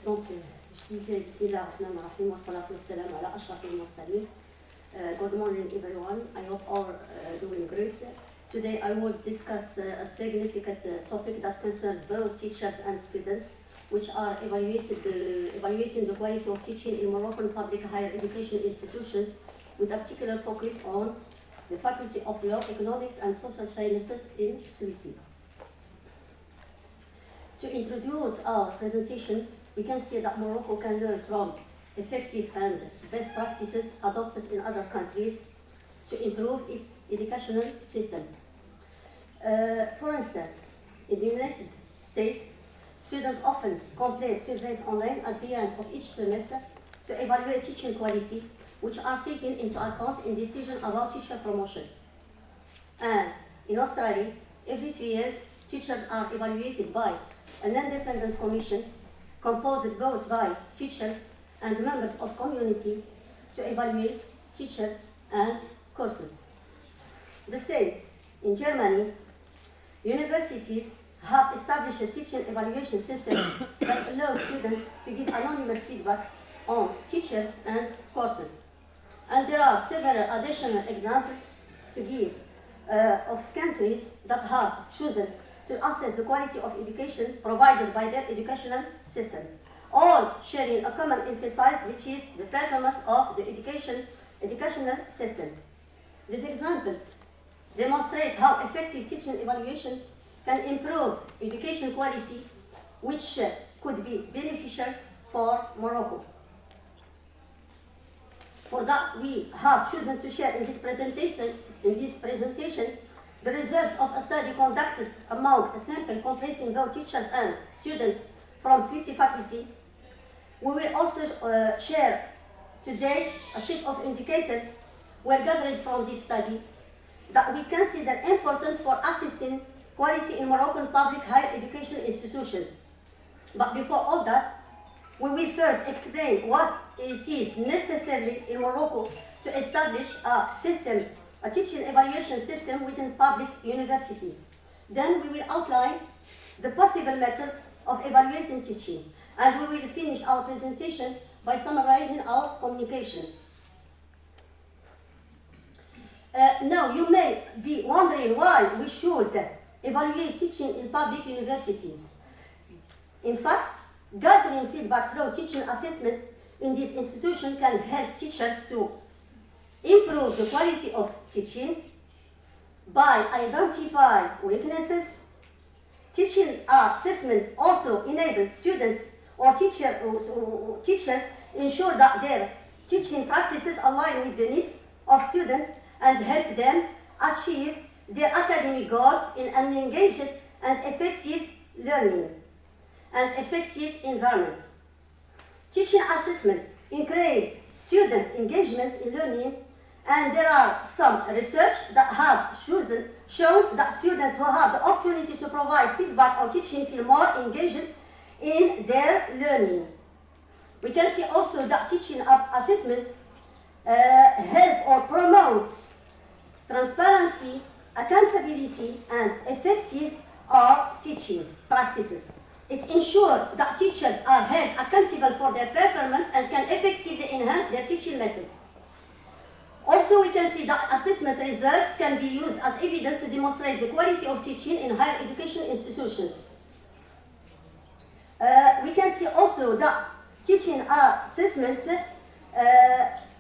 Donc, je disais Bismillah ar-Rahman ar-Rahim wa salatu wa salam ala ashraf al-mursalin. Good morning everyone, I hope all doing great. Today I will discuss a significant topic that concerns both teachers and students, which are evaluating the quality of teaching in Moroccan public higher education institutions, with a particular focus on the Faculty of Law, Economics and Social Sciences in Souissi. To introduce our presentation, we can see that Morocco can learn from effective and best practices adopted in other countries to improve its educational system. For instance, in the United States, students often complete surveys online at the end of each semester to evaluate teaching quality, which are taken into account in decision about teacher promotion. And in Australia, every 3 years, teachers are evaluated by an independent commission composed both by teachers and members of community to evaluate teachers and courses. The same in Germany, universities have established a teaching evaluation system that allows students to give anonymous feedback on teachers and courses. And there are several additional examples to give of countries that have chosen to assess the quality of education provided by their educational system, all sharing a common emphasis, which is the performance of the educational system. These examples demonstrate how effective teaching evaluation can improve education quality, which could be beneficial for Morocco. For that, we have chosen to share in this presentation the results of a study conducted among a sample comprising both teachers and students from Souissi faculty. We will also share today a set of indicators were gathered from this study that we consider important for assessing quality in Moroccan public higher education institutions. But before all that, we will first explain what it is necessary in Morocco to establish a teaching evaluation system within public universities. Then we will outline the possible methods of evaluating teaching, and we will finish our presentation by summarizing our communication. Now, you may be wondering why we should evaluate teaching in public universities. In fact, gathering feedback through teaching assessment in this institution can help teachers to improve the quality of teaching by identifying weaknesses. Teaching assessment also enables students or teachers ensure that their teaching practices align with the needs of students and help them achieve their academic goals in an engaged and effective learning and effective environment. Teaching assessment increases student engagement in learning, and there are some research that have shown that students who have the opportunity to provide feedback on teaching feel more engaged in their learning. We can see also that teaching assessment help or promotes transparency, accountability, and effective teaching practices. It ensures that teachers are held accountable for their performance and can effectively enhance their teaching methods. Also, we can see that assessment results can be used as evidence to demonstrate the quality of teaching in higher education institutions. We can see also that teaching assessment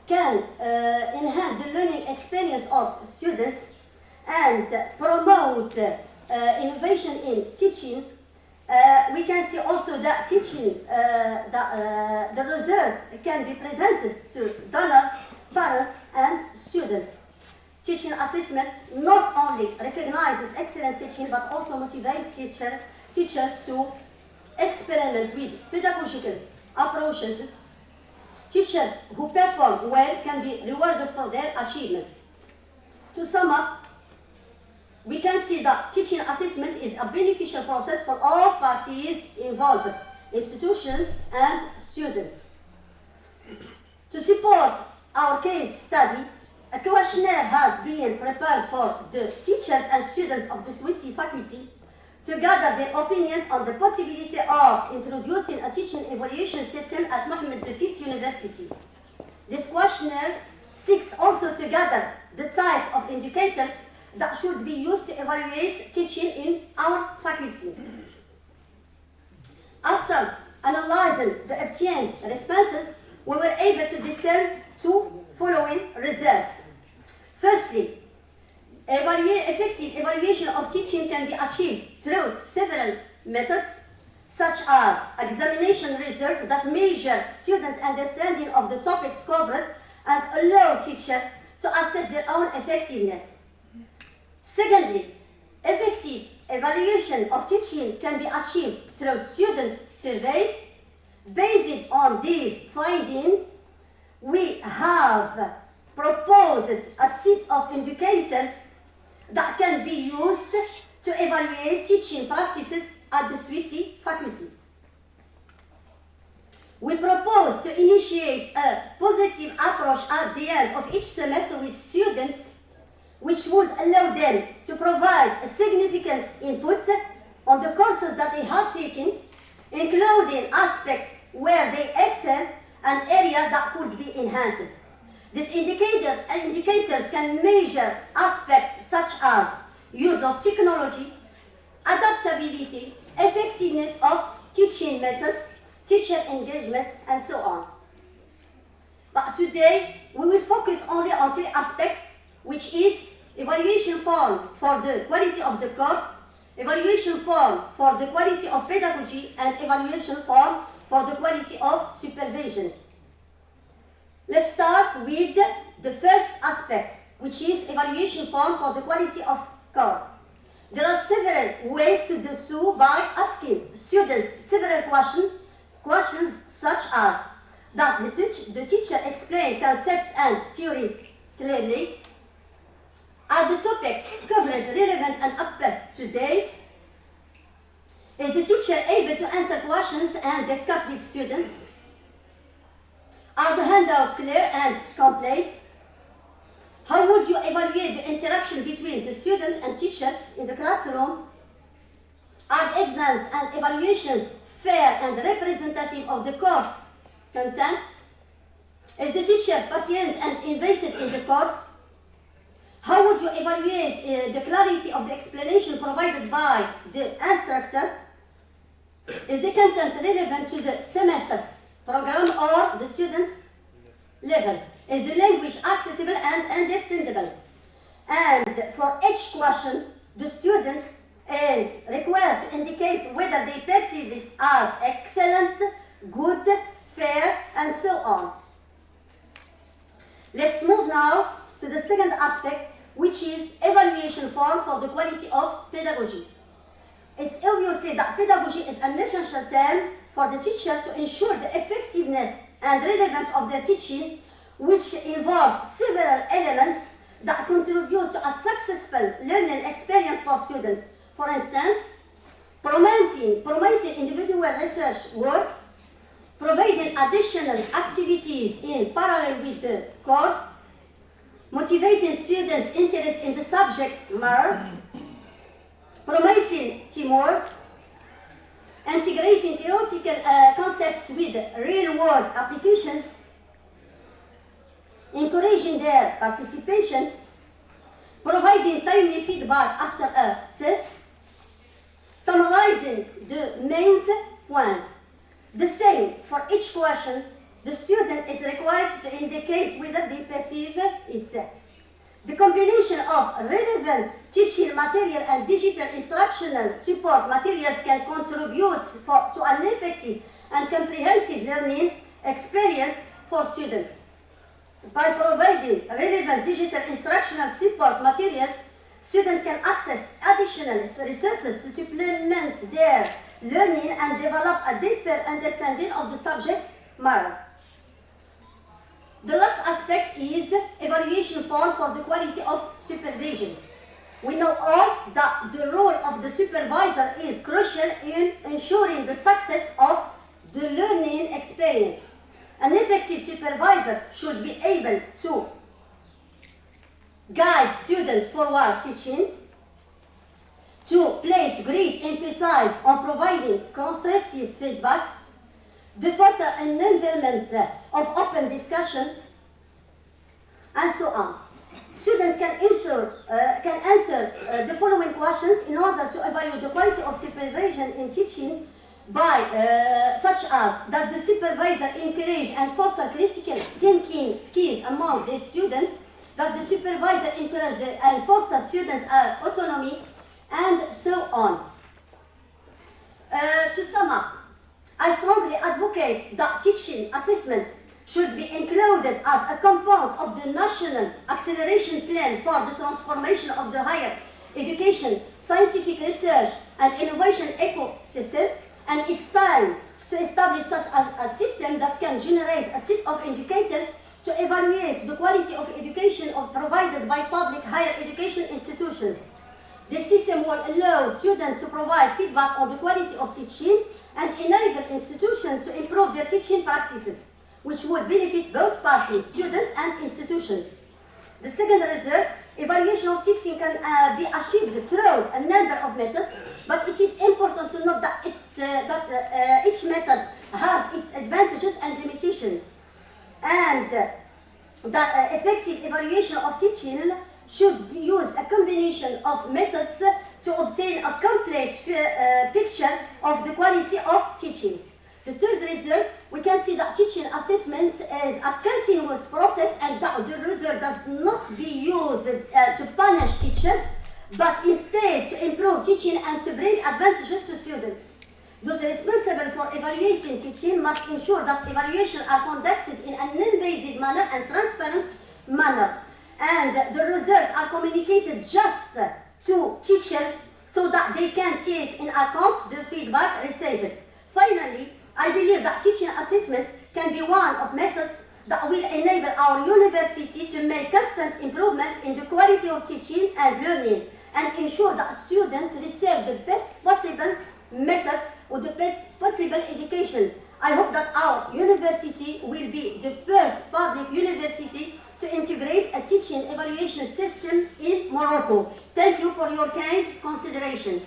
can enhance the learning experience of students and promote innovation in teaching. We can see also that teaching, the results can be presented to donors, parents, and students. Teaching assessment not only recognizes excellent teaching, but also motivates teachers to experiment with pedagogical approaches. Teachers who perform well can be rewarded for their achievements. To sum up, we can see that teaching assessment is a beneficial process for all parties involved, institutions and students. To support our case study, a questionnaire has been prepared for the teachers and students of the Souissi faculty to gather their opinions on the possibility of introducing a teaching evaluation system at Mohammed V University. This questionnaire seeks also to gather the types of indicators that should be used to evaluate teaching in our faculty. After analyzing the obtained responses, we were able to discern two following results. Firstly, effective evaluation of teaching can be achieved through several methods, such as examination results that measure students' understanding of the topics covered and allow teachers to assess their own effectiveness. Secondly, effective evaluation of teaching can be achieved through student surveys. Based on these findings, we have proposed a set of indicators that can be used to evaluate teaching practices at the Souissi faculty. We propose to initiate a positive approach at the end of each semester with students, which would allow them to provide a significant input on the courses that they have taken, including aspects where they excel and areas that could be enhanced. These indicators can measure aspects such as use of technology, adaptability, effectiveness of teaching methods, teacher engagement, and so on. But today, we will focus only on three aspects, which is evaluation form for the quality of the course, evaluation form for the quality of pedagogy, and evaluation form for the quality of supervision. Let's start with the first aspect, which is evaluation form for the quality of course. There are several ways to do so by asking students several questions such as that the teacher explain concepts and theories clearly, are the topics covered relevant and up to date, is the teacher able to answer questions and discuss with students, are the handouts clear and complete, how would you evaluate the interaction between the students and teachers in the classroom, are the exams and evaluations fair and representative of the course content, is the teacher patient and invested in the course, how would you evaluate the clarity of the explanation provided by the instructor, is the content relevant to the semester's program or the student's level, is the language accessible and understandable, and for each question the students are required to indicate whether they perceive it as excellent, good, fair, and so on. Let's move now to the second aspect, which is evaluation form for the quality of pedagogy. It's obvious that pedagogy is an essential term for the teacher to ensure the effectiveness and relevance of their teaching, which involves several elements that contribute to a successful learning experience for students. For instance, promoting individual research work, providing additional activities in parallel with the course, motivating students' interest in the subject matter, promoting teamwork, integrating theoretical concepts with real-world applications, encouraging their participation, providing timely feedback after a test, summarizing the main points. The same for each question, the student is required to indicate whether they perceive it. The combination of relevant teaching material and digital instructional support materials can contribute to an effective and comprehensive learning experience for students. By providing relevant digital instructional support materials, students can access additional resources to supplement their learning and develop a deeper understanding of the subject matter. The last aspect is evaluation form for the quality of supervision. We know all that the role of the supervisor is crucial in ensuring the success of the learning experience. An effective supervisor should be able to guide students forward teaching, to place great emphasis on providing constructive feedback, to foster an environment of open discussion, and so on. Students can answer the following questions in order to evaluate the quality of supervision in teaching by such as: does the supervisor encourage and foster critical thinking skills among the students? Does the supervisor encourage and foster students' autonomy? And so on. To sum up, I strongly advocate that teaching assessment should be included as a component of the National Acceleration Plan for the Transformation of the Higher Education, Scientific Research and Innovation Ecosystem, and it's time to establish such a system that can generate a set of indicators to evaluate the quality of education provided by public higher education institutions. The system will allow students to provide feedback on the quality of teaching and enable institutions to improve their teaching practices, which would benefit both parties, students and institutions. The second result, evaluation of teaching can be achieved through a number of methods, but it is important to note that each method has its advantages and limitations, and that effective evaluation of teaching should use a combination of methods to obtain a complete picture of the quality of teaching. The third result, we can see that teaching assessment is a continuous process and that the result does not be used to punish teachers, but instead to improve teaching and to bring advantages to students. Those responsible for evaluating teaching must ensure that evaluations are conducted in an non-invasive manner and transparent manner, and the results are communicated just to teachers so that they can take in account the feedback received. Finally, I believe that teaching assessment can be one of methods that will enable our university to make constant improvement in the quality of teaching and learning and ensure that students receive the best possible methods or the best possible education. I hope that our university will be the first public university to integrate a teaching evaluation system in Morocco. Thank you for your kind consideration.